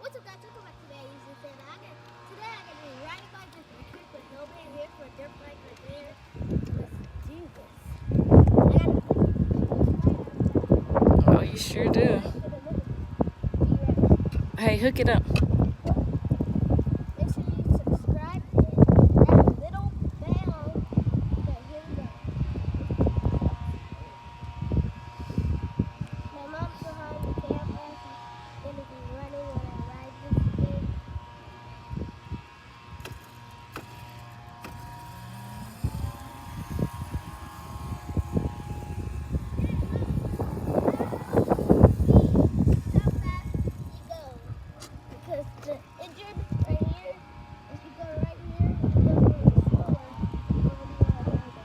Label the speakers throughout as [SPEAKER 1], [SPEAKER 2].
[SPEAKER 1] What's up, guys? Welcome back to today. Today I got to be riding bike with my kid with helmet here for a dirt bike right there. Let's do this.
[SPEAKER 2] Oh, you sure do. Hey, hook it up.
[SPEAKER 1] Make sure you subscribe and hit that little bell. Okay, here we go. My mom's behind the camera. She's going to be running when I ride this thing. Because the engine right here, if you go right here, it goes a little slower than when you go around this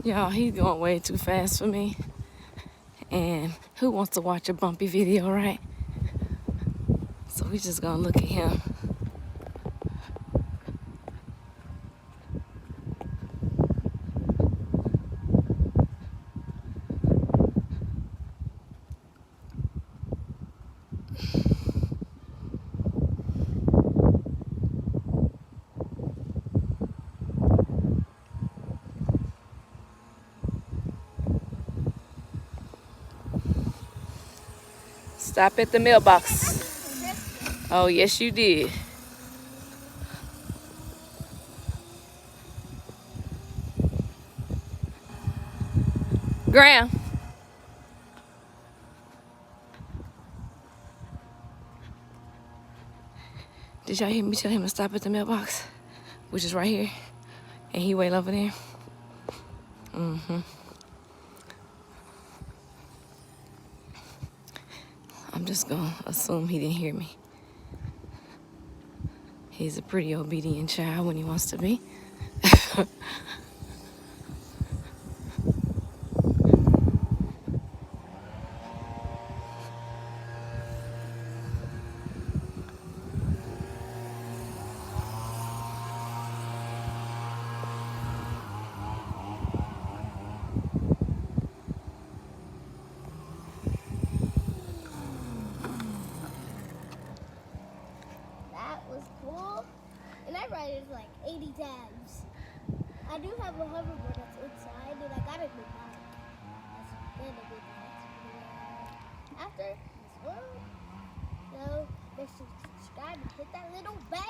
[SPEAKER 2] Y'all, he's going way too fast for me. And who wants to watch a bumpy video, right? So we just gonna look at him. Stop at the mailbox. Oh, yes, you did. Graham. Did y'all hear me tell him to stop at the mailbox? Which is right here. And he way over there. I'm just gonna assume he didn't hear me. He's a pretty obedient child when he wants to be.
[SPEAKER 1] That was cool. And I ride it like 80 times. I do have a hoverboard that's inside, and I got a new bike. That's been a good bike. After this one, so make sure to subscribe and hit that little bell.